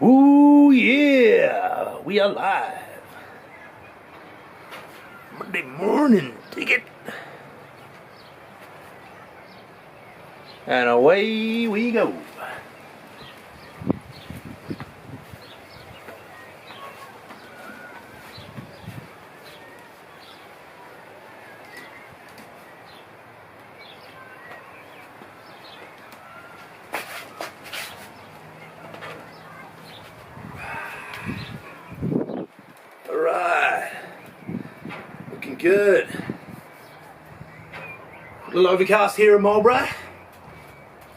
Ooh yeah, we are live. Monday morning, take it. And away we go. Alright, looking good. A little overcast here in Marlborough,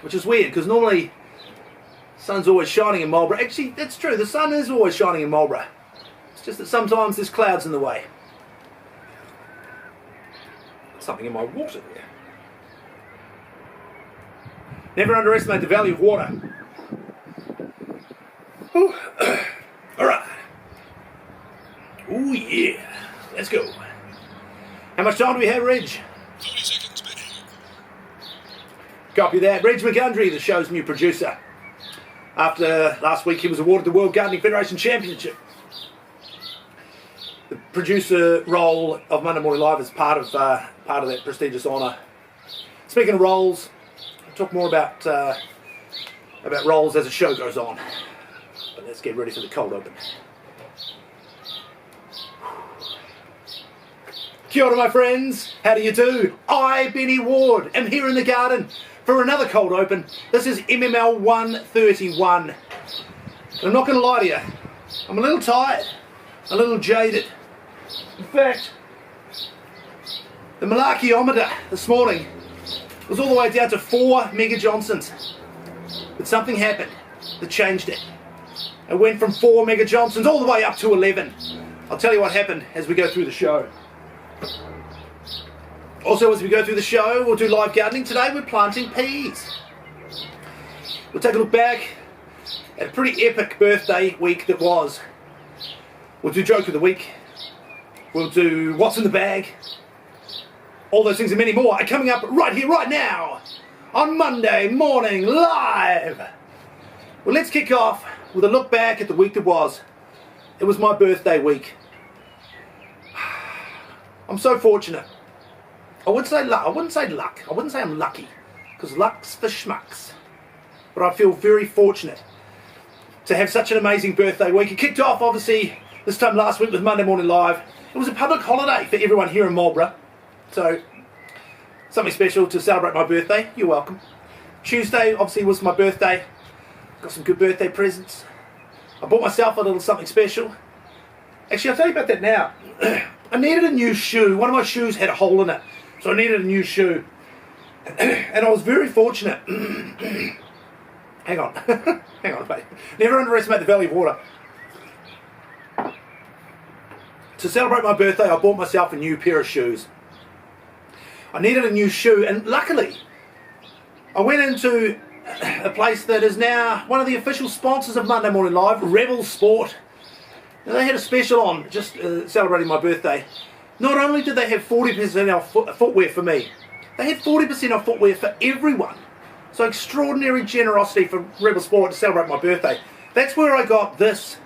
which is weird because normally the sun's always shining in Marlborough. Actually, that's true, the sun is always shining in Marlborough. It's just that sometimes there's clouds in the way. Something in my water there. Never underestimate the value of water. Alright. Ooh yeah, let's go. How much time do we have, Reg? 30 seconds, Benny. Copy that. Reg McGundry, the show's new producer. After last week he was awarded the World Gardening Federation Championship. The producer role of Monday Morning Live is part of that prestigious honour. Speaking of roles, I'll talk more about roles as the show goes on. But let's get ready for the cold open. Kia ora, my friends. How do you do? I, Benny Ward, am here in the garden for another cold open. This is MML 131. And I'm not going to lie to you. I'm a little tired, a little jaded. In fact, the malarkeyometer this morning was all the way down to 4 megajohnsons. But something happened that changed it. It went from 4 megajohnsons all the way up to 11. I'll tell you what happened as we go through the show. Also, as we go through the show, we'll do live gardening. Today we're planting peas. We'll take a look back at a pretty epic birthday week that was. We'll do joke of the week. We'll do what's in the bag. All those things and many more are coming up right here, right now, on Monday Morning Live. Well, let's kick off with a look back at the week that was. It was my birthday week. I'm so fortunate. I wouldn't say luck. I wouldn't say I'm lucky, because luck's for schmucks. But I feel very fortunate to have such an amazing birthday week. It kicked off, obviously, this time last week with Monday Morning Live. It was a public holiday for everyone here in Marlborough. So, something special to celebrate my birthday. You're welcome. Tuesday, obviously, was my birthday. Got some good birthday presents. I bought myself a little something special. Actually, I'll tell you about that now. I needed a new shoe. One of my shoes had a hole in it. So I needed a new shoe. And I was very fortunate. Hang on. Hang on, mate. Never underestimate the value of water. To celebrate my birthday, I bought myself a new pair of shoes. I needed a new shoe, and luckily, I went into a place that is now one of the official sponsors of Monday Morning Live, Rebel Sport. Now, they had a special on, just celebrating my birthday. Not only did they have 40% off footwear for me, they had 40% off footwear for everyone. So extraordinary generosity for Rebel Sport to celebrate my birthday. That's where I got this,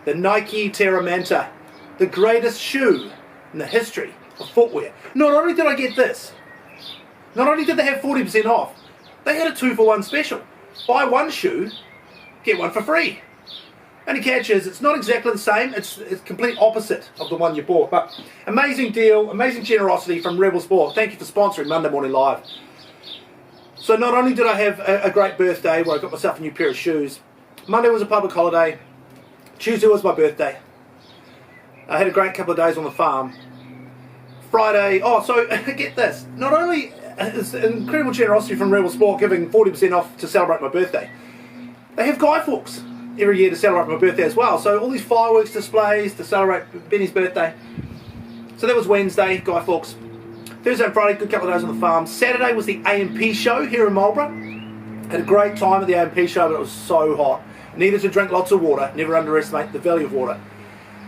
the Nike Terra Manta, the greatest shoe in the history of footwear. Not only did I get this, not only did they have 40% off, they had a 2-for-1 special. Buy one shoe, get one for free. Only catch is, it's not exactly the same, it's complete opposite of the one you bought. But amazing deal, amazing generosity from Rebel Sport. Thank you for sponsoring Monday Morning Live. So not only did I have a great birthday where I got myself a new pair of shoes, Monday was a public holiday, Tuesday was my birthday. I had a great couple of days on the farm. Friday, get this, not only is incredible generosity from Rebel Sport giving 40% off to celebrate my birthday, they have Guy Fawkes every year to celebrate my birthday as well. So all these fireworks displays to celebrate Benny's birthday. So that was Wednesday, Guy Fawkes. Thursday and Friday, good couple of days on the farm. Saturday was the A&P show here in Marlborough. Had a great time at the A&P show, but it was so hot. Needed to drink lots of water. Never underestimate the value of water.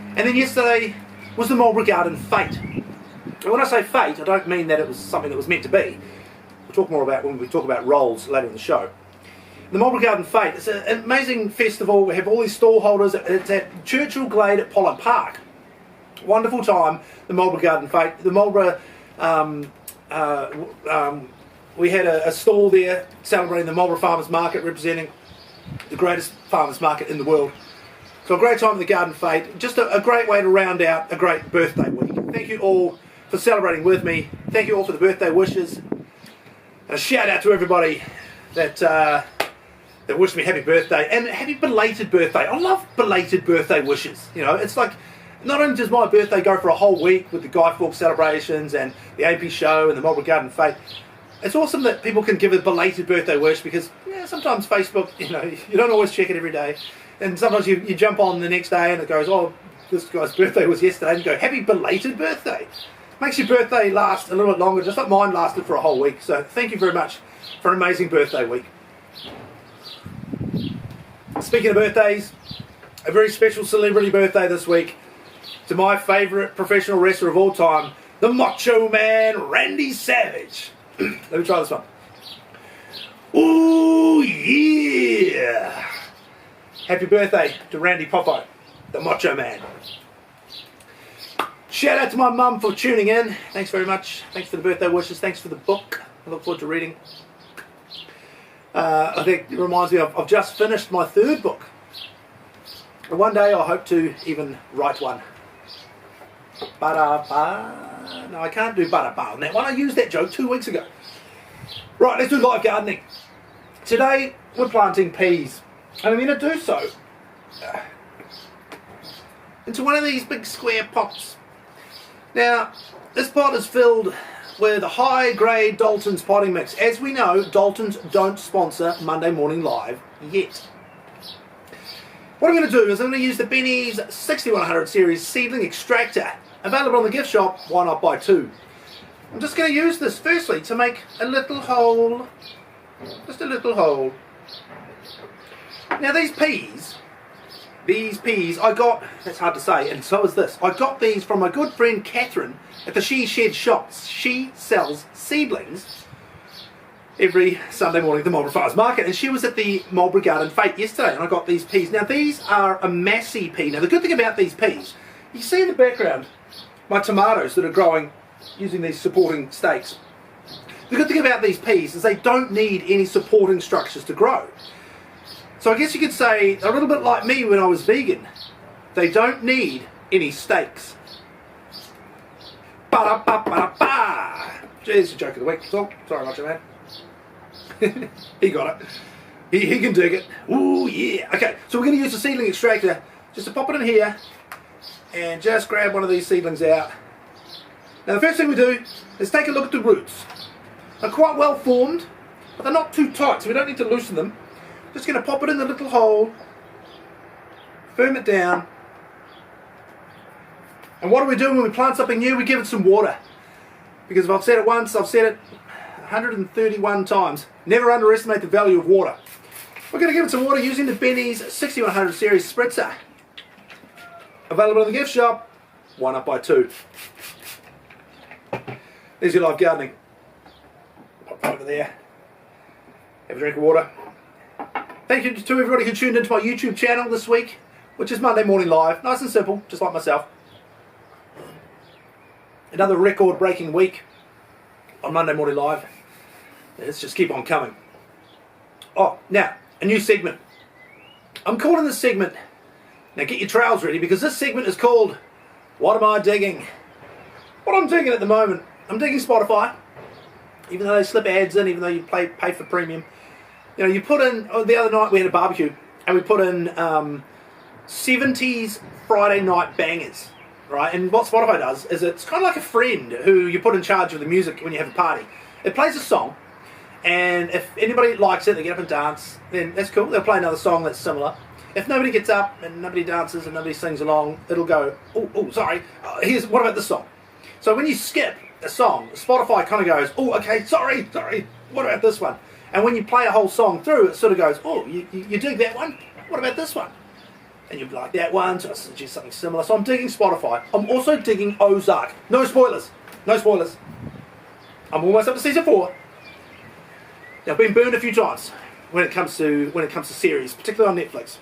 And then yesterday was the Marlborough Garden Fete. And when I say fate, I don't mean that it was something that was meant to be. We'll talk more about when we talk about roles later in the show. the Marlborough Garden Fete. It's an amazing festival. We have all these stall holders. It's at Churchill Glade at Pollen Park. Wonderful time, the Marlborough Garden Fete. The Marlborough, we had a stall there celebrating the Marlborough Farmers Market, representing the greatest farmers market in the world. So a great time at the Garden Fete. Just a great way to round out a great birthday week. Thank you all for celebrating with me. Thank you all for the birthday wishes. And a shout out to everybody that wished me happy birthday and happy belated birthday. I love belated birthday wishes. You know, it's like, not only does my birthday go for a whole week with the Guy Fawkes celebrations and the AP show and the Marlborough Garden Fete, it's awesome that people can give a belated birthday wish because sometimes Facebook, you don't always check it every day. And sometimes you jump on the next day and it goes, oh, this guy's birthday was yesterday, and you go, happy belated birthday. Makes your birthday last a little bit longer, just like mine lasted for a whole week. So thank you very much for an amazing birthday week. Speaking of birthdays, a very special celebrity birthday this week to my favourite professional wrestler of all time, the Macho Man, Randy Savage. Let me try this one. Ooh, yeah! Happy birthday to Randy Popo, the Macho Man. Shout out to my mum for tuning in. Thanks very much. Thanks for the birthday wishes. Thanks for the book. I look forward to reading. I think it reminds me I've just finished my third book. And one day I hope to even write one. Ba-da-ba. No, I can't do ba-da-ba on that one. I used that joke 2 weeks ago. Right, let's do live gardening. Today we're planting peas. And I'm going to do so into one of these big square pots. Now, this pot is filled with a high-grade Dalton's potting mix. As we know, Dalton's don't sponsor Monday Morning Live yet. What I'm going to do is I'm going to use the Benny's 6100 series seedling extractor. Available on the gift shop, why not buy two? I'm just going to use this firstly to make a little hole. Just a little hole. Now these peas I got, that's hard to say, and so is this. I got these from my good friend Catherine at the She Shed shop. She sells seedlings every Sunday morning at the Marlborough Farmers Market, and she was at the Marlborough Garden Fete yesterday, and I got these peas. Now these are a massy pea. Now the good thing about these peas, you see in the background my tomatoes that are growing using these supporting stakes. The good thing about these peas is they don't need any supporting structures to grow. So I guess you could say, a little bit like me when I was vegan, they don't need any stakes. Ba-da-ba-ba-da-ba! Cheers, the joke of the week. Oh, sorry, Macho Man. He got it. He can dig it. Ooh, yeah. Okay, so we're going to use the seedling extractor just to pop it in here and just grab one of these seedlings out. Now the first thing we do is take a look at the roots. They're quite well formed, but they're not too tight, so we don't need to loosen them. Just going to pop it in the little hole, firm it down, and what do we do when we plant something new? We give it some water. Because if I've said it once, I've said it 131 times. Never underestimate the value of water. We're going to give it some water using the Benny's 6100 series spritzer. Available in the gift shop, one up by two. There's your live gardening. Pop over there. Have a drink of water. Thank you to everybody who tuned into my YouTube channel this week, which is Monday Morning Live. Nice and simple, just like myself. Another record-breaking week on Monday Morning Live. Let's just keep on coming. Oh, now, a new segment. I'm calling this segment, now get your trowels ready, because this segment is called, What Am I Digging? What I'm digging at the moment, I'm digging Spotify. Even though they slip ads in, even though you pay for premium. You know, you put in, the other night we had a barbecue, and we put in 70s Friday night bangers, right? And what Spotify does is it's kind of like a friend who you put in charge of the music when you have a party. It plays a song, and if anybody likes it, they get up and dance, then that's cool. They'll play another song that's similar. If nobody gets up and nobody dances and nobody sings along, it'll go, oh, sorry, what about this song? So when you skip a song, Spotify kind of goes, oh, okay, sorry, what about this one? And when you play a whole song through, it sort of goes, oh, you dig that one? What about this one? And you'll be like, that one, so I suggest something similar. So I'm digging Spotify. I'm also digging Ozark. No spoilers. No spoilers. I'm almost up to season 4. I've been burned a few times. when it comes to series, particularly on Netflix.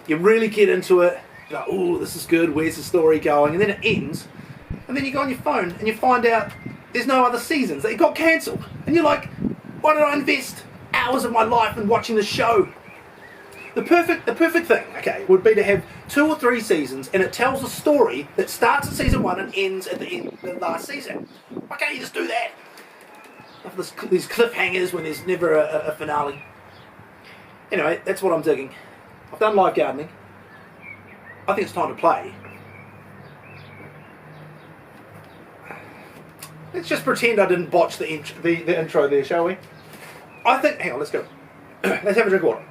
You really get into it. You're like, oh, this is good. Where's the story going? And then it ends, and then you go on your phone and you find out there's no other seasons. It got cancelled, and you're like, why did I invest hours of my life in watching the show? The perfect thing, okay, would be to have 2 or 3 seasons, and it tells a story that starts at season 1 and ends at the end of the last season. Why can't you just do that? These cliffhangers when there's never a finale. Anyway, that's what I'm digging. I've done live gardening. I think it's time to play. Let's just pretend I didn't botch the intro there, shall we? Hang on, let's go. Let's have a drink of water.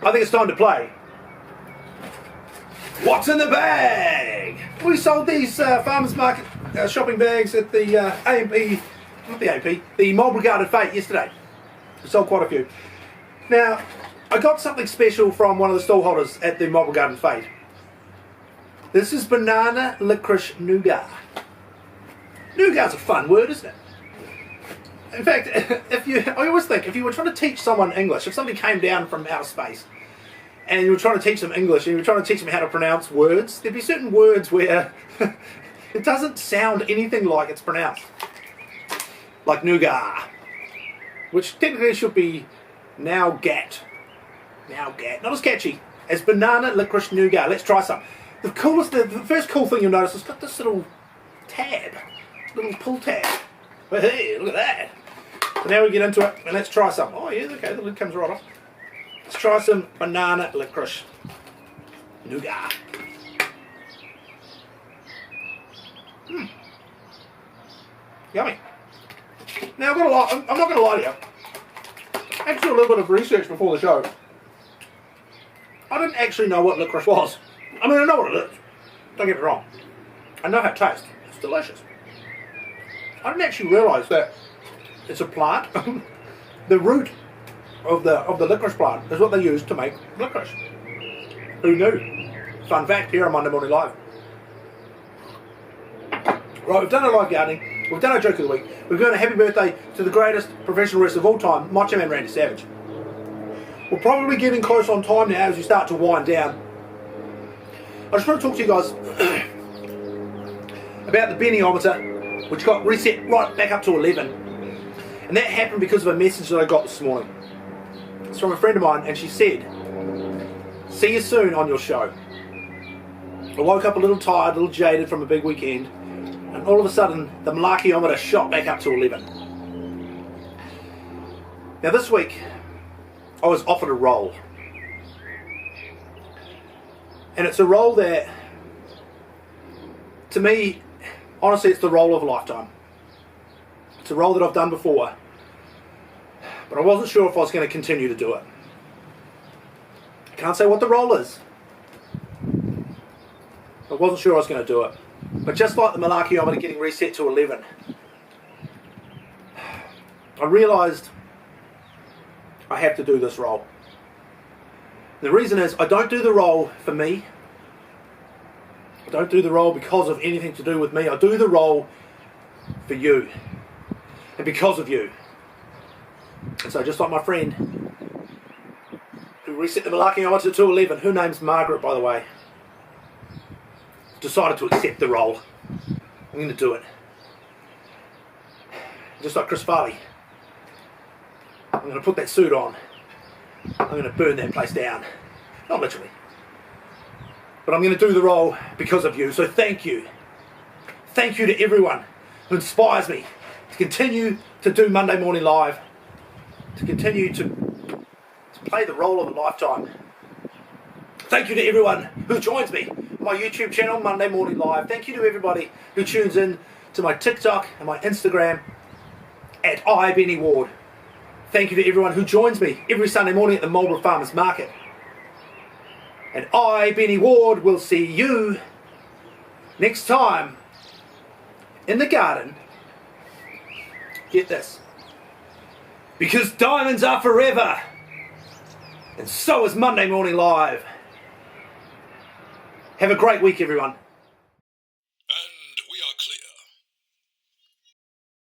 I think it's time to play. What's in the bag? We sold these farmers market shopping bags at the the Marlborough Garden Fete yesterday. We sold quite a few. Now, I got something special from one of the stallholders at the Marlborough Garden Fete. This is banana licorice nougat. Nougat's a fun word, isn't it? In fact, I always think if you were trying to teach someone English, if somebody came down from outer space and you were trying to teach them English and you were trying to teach them how to pronounce words, there'd be certain words where it doesn't sound anything like it's pronounced. Like nougat, which technically should be nougat. Nougat. Not as catchy as banana licorice nougat. Let's try some. The first cool thing you'll notice is it's got this little tab, little pull tab. But hey, look at that. So now we get into it and let's try some. Oh yeah, okay, the lid comes right off. Let's try some banana licorice nougat. Yummy. Now I'm not going to lie to you. I had to do a little bit of research before the show. I didn't actually know what licorice was. I mean, I know what it is. Don't get me wrong. I know how it tastes. It's delicious. I didn't actually realise that it's a plant. The root of the licorice plant is what they use to make licorice. Who knew? Fun fact here on Monday Morning Live. Right, we've done our live gardening. We've done our joke of the week. We've given a happy birthday to the greatest professional wrestler of all time, Macho Man Randy Savage. We're probably getting close on time now as we start to wind down. I just want to talk to you guys about the Beniometer, which got reset right back up to 11. And that happened because of a message that I got this morning. It's from a friend of mine, and she said, "See you soon on your show." I woke up a little tired, a little jaded from a big weekend, and all of a sudden the Malarkeyometer shot back up to 11. Now this week I was offered a role, and it's a role that, to me, honestly, it's the role of a lifetime. It's a role that I've done before, but I wasn't sure if I was going to continue to do it. I can't say what the role is. I wasn't sure I was going to do it. But just like the Malarkeyometer getting reset to 11, I realised I have to do this role. The reason is I don't do the role for me. I don't do the role because of anything to do with me. I do the role for you and because of you. And so just like my friend who reset the Malarkeyometer to 11, her name's Margaret, by the way, decided to accept the role. I'm going to do it. Just like Chris Farley, I'm going to put that suit on. I'm going to burn that place down. Not literally. But I'm going to do the role because of you. So thank you. Thank you to everyone who inspires me to continue to do Monday Morning Live, to continue to play the role of a lifetime. Thank you to everyone who joins me on my YouTube channel, Monday Morning Live. Thank you to everybody who tunes in to my TikTok and my Instagram at @BennyWard. Thank you to everyone who joins me every Sunday morning at the Marlborough Farmers Market. And I, Benny Ward, will see you next time in the garden. Get this. Because diamonds are forever. And so is Monday Morning Live. Have a great week, everyone.